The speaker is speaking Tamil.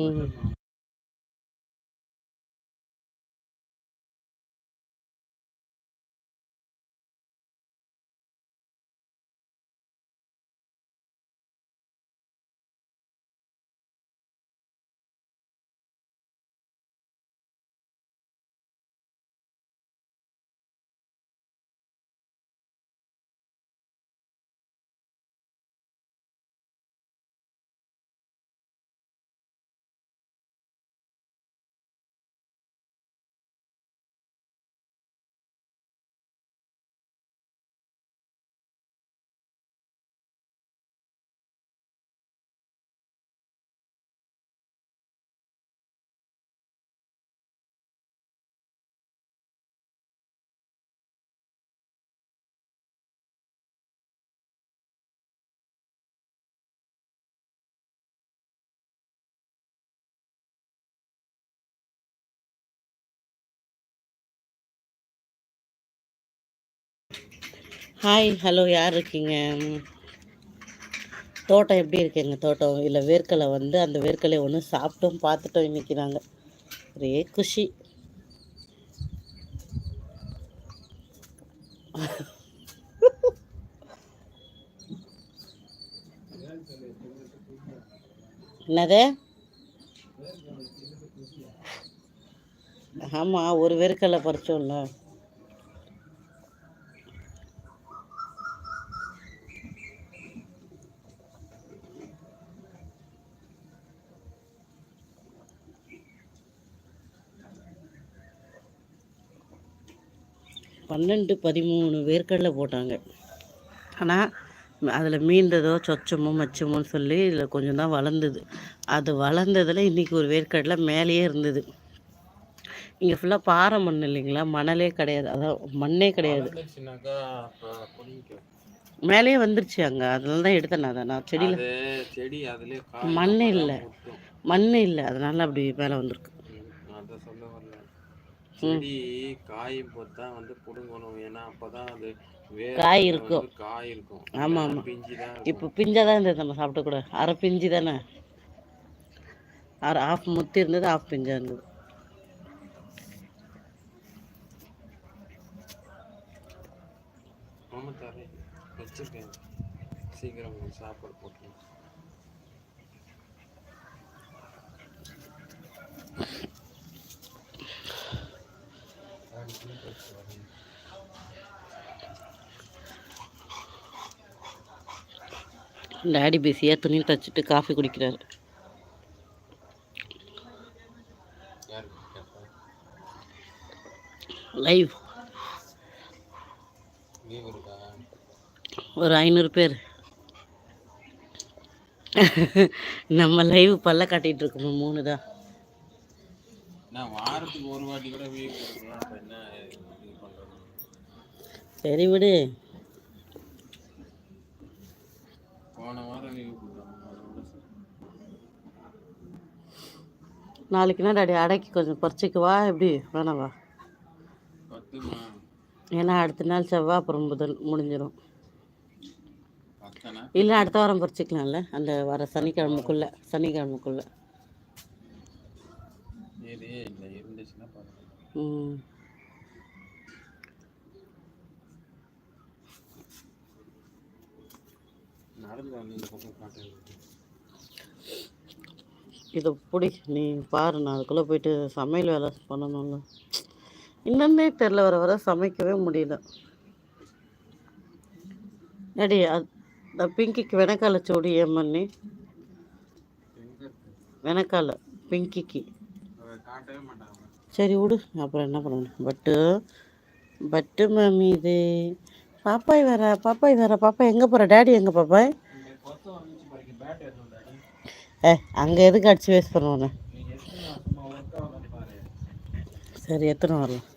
ம். ஹாய் ஹலோ, யார் இருக்கீங்க? தோட்டம் எப்படி இருக்கு? எங்கள் தோட்டம் இல்லை வேர்க்கலை வந்து அந்த வேர்க்கலை ஒன்று சாப்பிட்டோம் பார்த்துட்டோம் இன்றைக்கி நாங்கள். ஒரே குஷி. என்னது? ஆமாம், ஒரு வேர்க்கலை பறிச்சோம்ல. பன்னெண்டு 13 வேர்க்கடலை போட்டாங்க. ஆனால் அதில் மீந்ததோ சொச்சமோ மச்சமோன்னு சொல்லி இதில் கொஞ்சம் தான் வளர்ந்தது. அது வளர்ந்ததில் இன்றைக்கி ஒரு வேர்க்கடலை மேலேயே இருந்தது. இங்கே ஃபுல்லாக பாறை மண் இல்லைங்களா, மணலே கிடையாது, அதான் மண்ணே கிடையாது. மேலேயே வந்துருச்சு அங்கே, அதனால தான் எடுத்தேன். நான் செடி மண் இல்லை, மண் இல்லை, அதனால அப்படி மேலே வந்திருக்கு. செடி காயும் போது தான் வந்து புடுங்கணும், ஏன்னா அப்பதான் அது காய் இருக்கும். காய் இருக்கும். ஆமாம் ஆமாம், இப்போ பிஞ்சாக தான் இருந்தது, நம்ம சாப்பிட்ட கூட. அரை பிஞ்சு தானே, ஆஃப் முத்தி இருந்தது, ஆஃப் பிஞ்சாக இருந்தது. வச்சிருக்கேன், சீக்கிரம் சாப்பாடு போட்டு. டாடி பிஸியாக துணி தச்சுட்டு காஃபி குடிக்கிறாரு. லைவ் ஒரு 500 பேர் நம்ம லைவ் பல்ல காட்டிகிட்டு இருக்கோம். 3 தான். வாரத்துக்கு ஒரு வாட்டி கூட சரி விடு. போன வாரம் நாளைக்குனா டாடி அடைக்கி கொஞ்சம் பறிச்சுக்குவா, எப்படி வேணாவா? ஏன்னா அடுத்த நாள் செவ்வாய், அப்புறம் புதன் முடிஞ்சிடும். இல்லை அடுத்த வாரம் பறிச்சிக்கலாம்ல, அந்த வர சனிக்கிழமைக்குள்ள. இதை பிடி, நீ பாரு, நான் அதுக்குள்ளே போயிட்டு சமையல் வேலை பண்ணணும்ல. இன்னமே தெரில, வர சமைக்கவே முடியல. டாடி அந்த பிங்கிக்கு வெனக்கால சோடி ஏமண்ணி, வெனக்கால பிங்கிக்கு. சரி விடு, அப்புறம் என்ன பண்ணணும். பட்டு மாமி, இது பாப்பாய் வேற. பாப்பா எங்கே போகிற? டாடி எங்கே பாப்பாய்? அங்கே எதுக்கு அடிச்சு வேஸ்ட் பண்ணுவானே. சரி, எத்தனை வரலாம்.